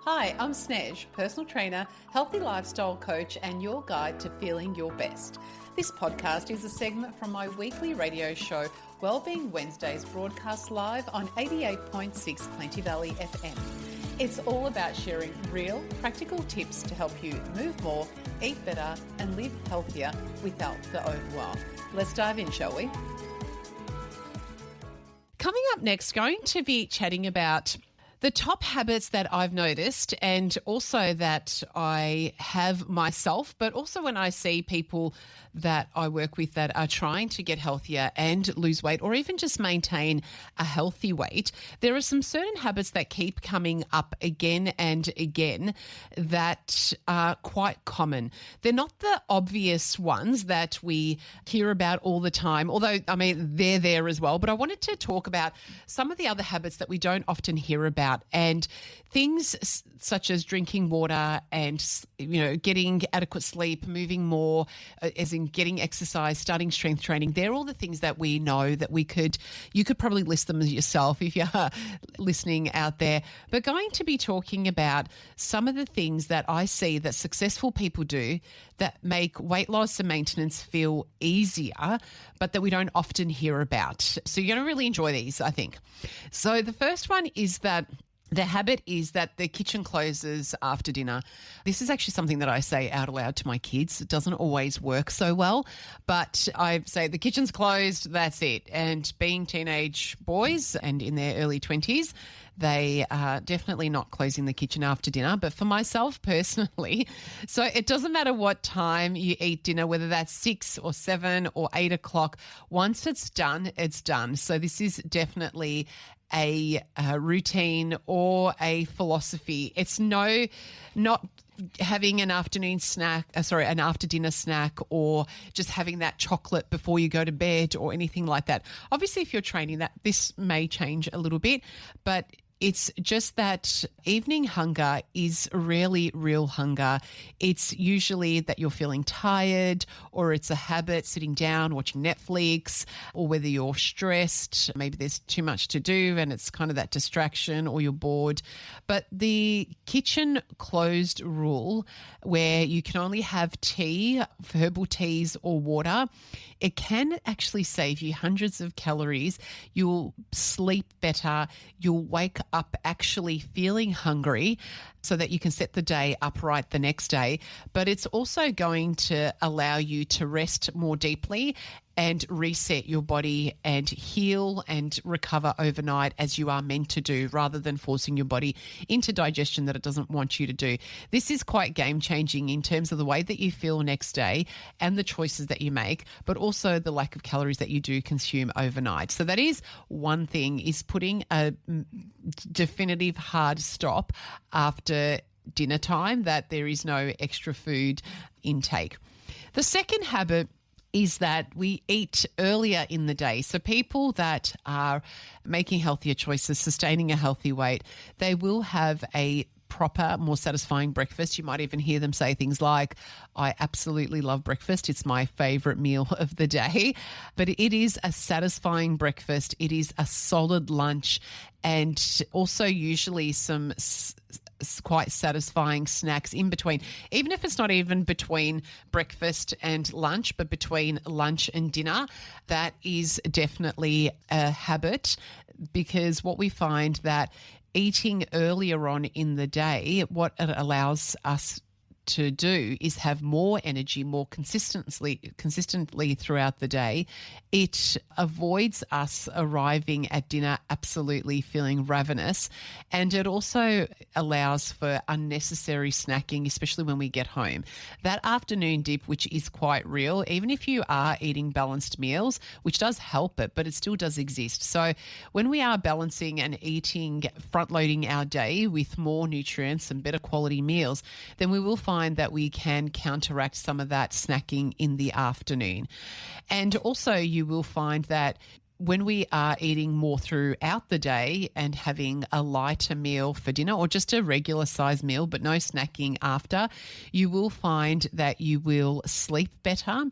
Hi, I'm Snez, personal trainer, healthy lifestyle coach, and your guide to feeling your best. This podcast is a segment from my weekly radio show, Wellbeing Wednesdays, broadcast live on 88.6 Plenty Valley FM. It's all about sharing real, practical tips to help you move more, eat better, and live healthier without the overwhelm. Let's dive in, shall we? Coming up next, going to be chatting about the top habits that I've noticed, and also that I have myself, but also when I see people that I work with that are trying to get healthier and lose weight, or even just maintain a healthy weight, there are some certain habits that keep coming up again and again that are quite common. They're not the obvious ones that we hear about all the time, although, I mean, they're there as well. But I wanted to talk about some of the other habits that we don't often hear about, and things such as drinking water and, getting adequate sleep, moving more, as in getting exercise, starting strength training. They're all the things that we know that you could probably list them yourself if you're listening out there. But going to be talking about some of the things that I see that successful people do that make weight loss and maintenance feel easier, but that we don't often hear about. So you're going to really enjoy these, I think. So the first one is that the habit is that the kitchen closes after dinner. This is actually something that I say out aloud to my kids. It doesn't always work so well, but I say the kitchen's closed, that's it. And being teenage boys and in their early 20s, they are definitely not closing the kitchen after dinner. But for myself personally, so it doesn't matter what time you eat dinner, whether that's 6 or 7 or 8 o'clock, once it's done, it's done. So this is definitely a routine or a philosophy. It's not having an after dinner snack, or just having that chocolate before you go to bed or anything like that. Obviously, if you're training, that this may change a little bit, but it's just that evening hunger is rarely real hunger. It's usually that you're feeling tired, or it's a habit sitting down watching Netflix, or whether you're stressed, maybe there's too much to do and it's kind of that distraction, or you're bored. But the kitchen closed rule, where you can only have tea, herbal teas or water, it can actually save you hundreds of calories. You'll sleep better. You'll wake up actually feeling hungry so that you can set the day up right the next day. But it's also going to allow you to rest more deeply and reset your body and heal and recover overnight as you are meant to do, rather than forcing your body into digestion that it doesn't want you to do. This is quite game-changing in terms of the way that you feel next day and the choices that you make, but also the lack of calories that you do consume overnight. So that is one thing, is putting a definitive hard stop after dinner time, that there is no extra food intake. The second habit is that we eat earlier in the day. So people that are making healthier choices, sustaining a healthy weight, they will have a proper, more satisfying breakfast. You might even hear them say things like, I absolutely love breakfast. It's my favorite meal of the day. But it is a satisfying breakfast. It is a solid lunch, and also usually some quite satisfying snacks in between, even if it's not even between breakfast and lunch, but between lunch and dinner. That is definitely a habit, because what we find that eating earlier on in the day, what it allows us to do is have more energy more consistently throughout the day. It avoids us arriving at dinner absolutely feeling ravenous, and it also allows for unnecessary snacking, especially when we get home. That afternoon dip, which is quite real, even if you are eating balanced meals, which does help it, but it still does exist. So when we are balancing and eating, front-loading our day with more nutrients and better quality meals, then we will find that we can counteract some of that snacking in the afternoon. And also you will find that when we are eating more throughout the day and having a lighter meal for dinner or just a regular size meal, but no snacking after, you will find that you will sleep better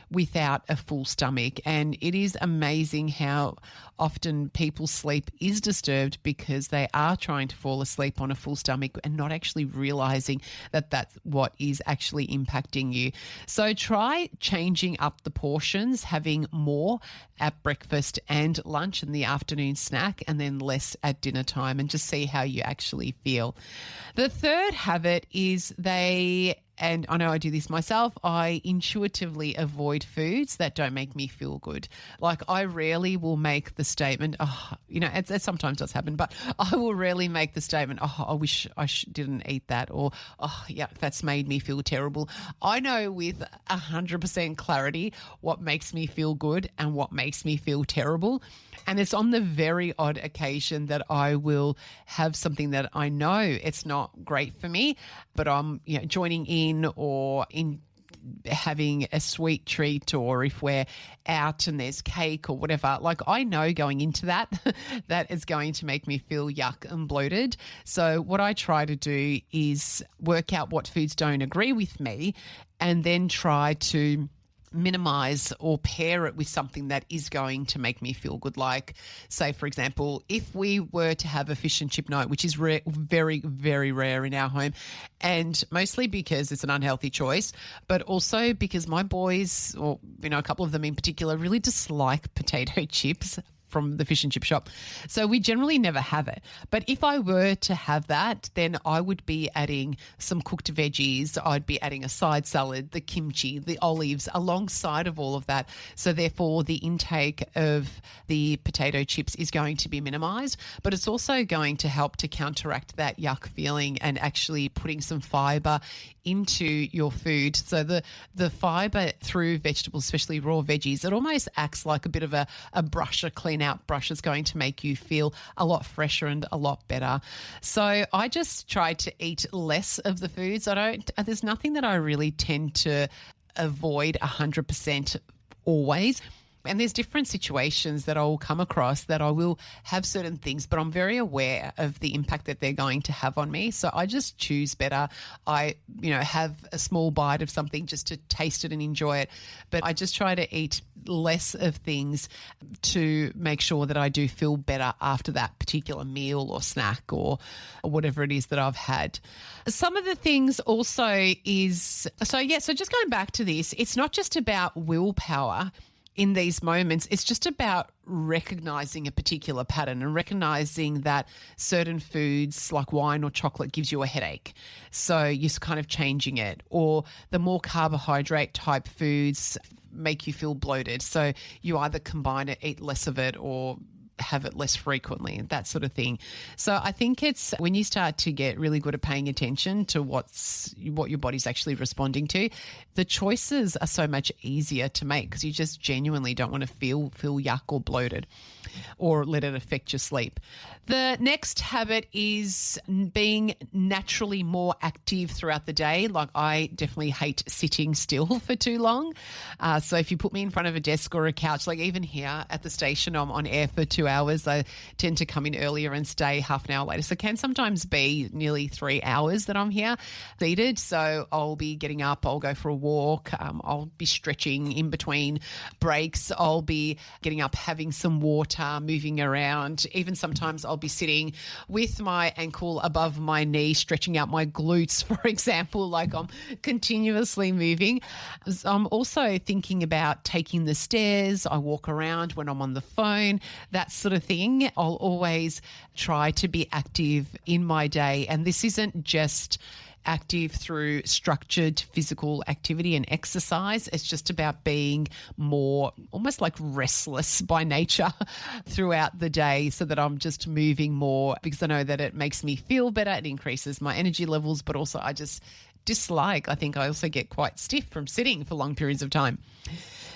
without a full stomach. And it is amazing how often people's sleep is disturbed because they are trying to fall asleep on a full stomach and not actually realizing that that's what is actually impacting you. So try changing up the portions, having more at breakfast and lunch and the afternoon snack, and then less at dinner time, and just see how you actually feel. The third habit is and I know I do this myself, I intuitively avoid foods that don't make me feel good. Like I rarely will make the statement, it sometimes does happen, but I will rarely make the statement, I wish I didn't eat that, or, that's made me feel terrible. I know with 100% clarity what makes me feel good and what makes me feel terrible. And it's on the very odd occasion that I will have something that I know it's not great for me, but I'm joining in or in having a sweet treat, or if we're out and there's cake or whatever, like I know going into that is going to make me feel yuck and bloated. So what I try to do is work out what foods don't agree with me and then try to minimize or pair it with something that is going to make me feel good. Like, say, for example, if we were to have a fish and chip night, which is very, very rare in our home, and mostly because it's an unhealthy choice, but also because my boys, or a couple of them in particular, really dislike potato chips from the fish and chip shop. So we generally never have it. But if I were to have that, then I would be adding some cooked veggies. I'd be adding a side salad, the kimchi, the olives alongside of all of that. So therefore the intake of the potato chips is going to be minimized, but it's also going to help to counteract that yuck feeling and actually putting some fiber into your food. So the fiber through vegetables, especially raw veggies, it almost acts like a bit of a brush, a clean out brush. Is going to make you feel a lot fresher and a lot better. So I just try to eat less of the foods. There's nothing that I really tend to avoid 100% always. And there's different situations that I will come across that I will have certain things, but I'm very aware of the impact that they're going to have on me. So I just choose better. I, have a small bite of something just to taste it and enjoy it. But I just try to eat less of things to make sure that I do feel better after that particular meal or snack or whatever it is that I've had. Some of the things also is, so just going back to this, it's not just about willpower in these moments. It's just about recognizing a particular pattern and recognizing that certain foods like wine or chocolate gives you a headache. So you're kind of changing it, or the more carbohydrate type foods make you feel bloated. So you either combine it, eat less of it, or have it less frequently, that sort of thing. So I think it's when you start to get really good at paying attention to what your body's actually responding to, the choices are so much easier to make because you just genuinely don't want to feel yuck or bloated or let it affect your sleep. The next habit is being naturally more active throughout the day. Like I definitely hate sitting still for too long. So if you put me in front of a desk or a couch, like even here at the station, I'm on air for 2 hours. I tend to come in earlier and stay half an hour later. So it can sometimes be nearly 3 hours that I'm here seated. So I'll be getting up, I'll go for a walk, I'll be stretching in between breaks, I'll be getting up, having some water, moving around. Even sometimes I'll be sitting with my ankle above my knee, stretching out my glutes, for example, like I'm continuously moving. I'm also thinking about taking the stairs. I walk around when I'm on the phone, that sort of thing. I'll always try to be active in my day. And this isn't just active through structured physical activity and exercise. It's just about being more almost like restless by nature throughout the day so that I'm just moving more because I know that it makes me feel better. It increases my energy levels, but also I just I think I also get quite stiff from sitting for long periods of time.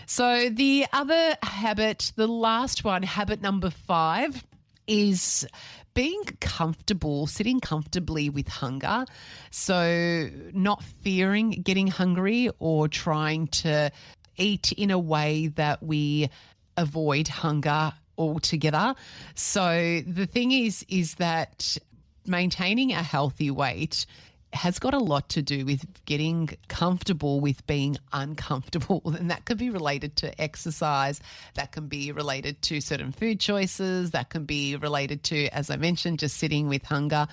So the other habit, the last one, habit number 5, is being comfortable, sitting comfortably with hunger. So not fearing getting hungry or trying to eat in a way that we avoid hunger altogether. So the thing is that maintaining a healthy weight has got a lot to do with getting comfortable with being uncomfortable. And that could be related to exercise, that can be related to certain food choices, that can be related to, as I mentioned, just sitting with hunger.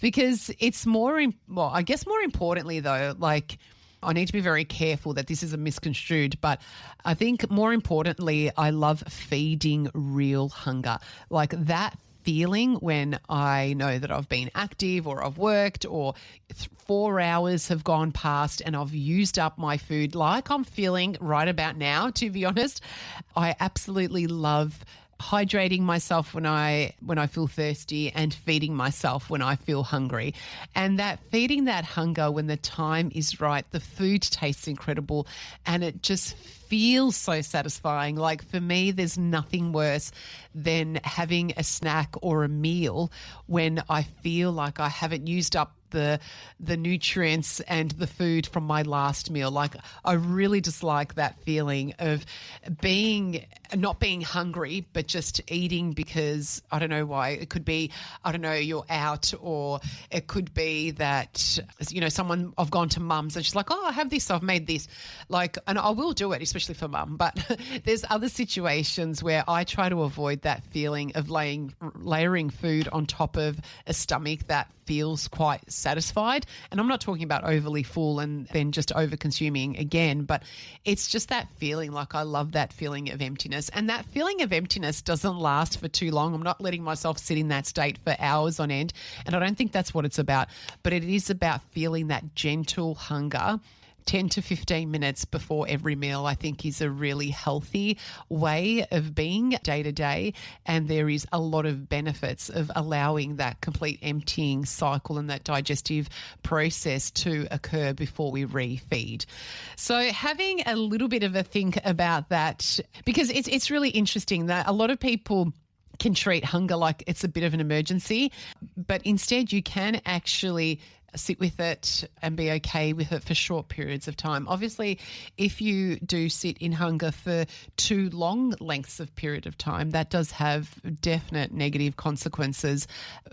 Because it's more importantly though, like, I need to be very careful that this isn't misconstrued, but I think more importantly, I love feeding real hunger. Like that feeling when I know that I've been active or I've worked or 4 hours have gone past and I've used up my food like I'm feeling right about now, to be honest. I absolutely love hydrating myself when I feel thirsty and feeding myself when I feel hungry. And that feeding that hunger when the time is right, the food tastes incredible and it just feels so satisfying. Like for me, there's nothing worse than having a snack or a meal when I feel like I haven't used up the nutrients and the food from my last meal. Like I really dislike that feeling of not being hungry, but just eating because I don't know why. It could be, I don't know, you're out, or it could be that, I've gone to mum's and she's like, oh, I have this, I've made this. Like, and I will do it, especially for mum, but there's other situations where I try to avoid that feeling of layering food on top of a stomach that feels quite satisfied. And I'm not talking about overly full and then just over consuming again, but it's just that feeling. Like I love that feeling of emptiness, and that feeling of emptiness doesn't last for too long. I'm not letting myself sit in that state for hours on end, and I don't think that's what it's about, but it is about feeling that gentle hunger 10 to 15 minutes before every meal, I think is a really healthy way of being day to day. And there is a lot of benefits of allowing that complete emptying cycle and that digestive process to occur before we refeed. So having a little bit of a think about that, because it's really interesting that a lot of people can treat hunger like it's a bit of an emergency, but instead you can actually sit with it and be okay with it for short periods of time. Obviously, if you do sit in hunger for too long lengths of period of time, that does have definite negative consequences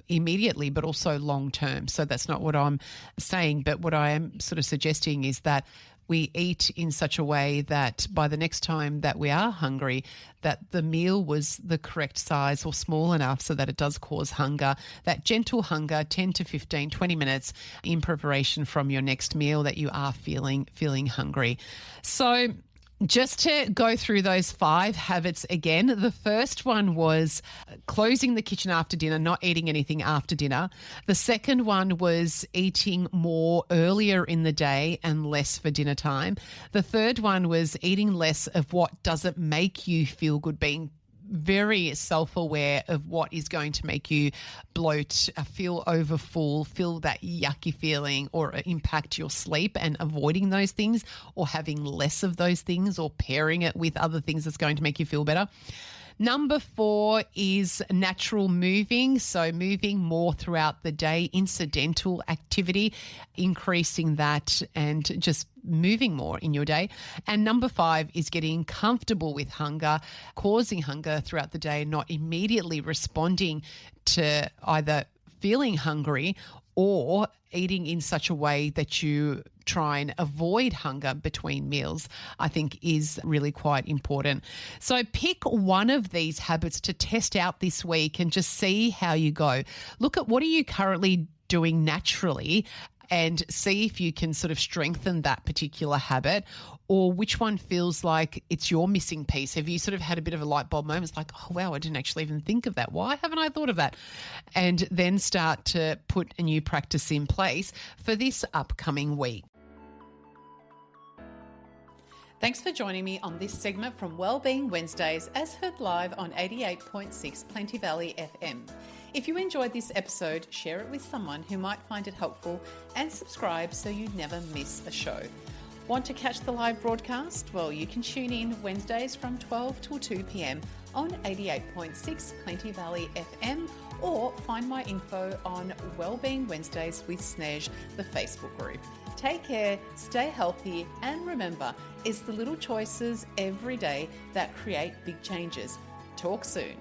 immediately, but also long term. So that's not what I'm saying. But what I am sort of suggesting is that we eat in such a way that by the next time that we are hungry, that the meal was the correct size or small enough so that it does cause hunger, that gentle hunger, 10 to 15, 20 minutes in preparation from your next meal that you are feeling hungry. So just to go through those 5 habits again, the first one was closing the kitchen after dinner, not eating anything after dinner. The second one was eating more earlier in the day and less for dinner time. The third one was eating less of what doesn't make you feel good, being very self-aware of what is going to make you bloat, feel overfull, feel that yucky feeling, or impact your sleep, and avoiding those things or having less of those things or pairing it with other things that's going to make you feel better. Number 4 is natural moving. So moving more throughout the day, incidental activity, increasing that and just moving more in your day. And number 5 is getting comfortable with hunger, causing hunger throughout the day, not immediately responding to either feeling hungry or eating in such a way that you try and avoid hunger between meals, I think is really quite important. So pick one of these habits to test out this week and just see how you go. Look at what are you currently doing naturally and see if you can sort of strengthen that particular habit, or which one feels like it's your missing piece. Have you sort of had a bit of a light bulb moment? It's like, oh, wow, I didn't actually even think of that. Why haven't I thought of that? And then start to put a new practice in place for this upcoming week. Thanks for joining me on this segment from Wellbeing Wednesdays, as heard live on 88.6 Plenty Valley FM. If you enjoyed this episode, share it with someone who might find it helpful and subscribe so you never miss a show. Want to catch the live broadcast? Well, you can tune in Wednesdays from 12 till 2 p.m. on 88.6 Plenty Valley FM, or find my info on Wellbeing Wednesdays with Snez, the Facebook group. Take care, stay healthy, and remember, it's the little choices every day that create big changes. Talk soon.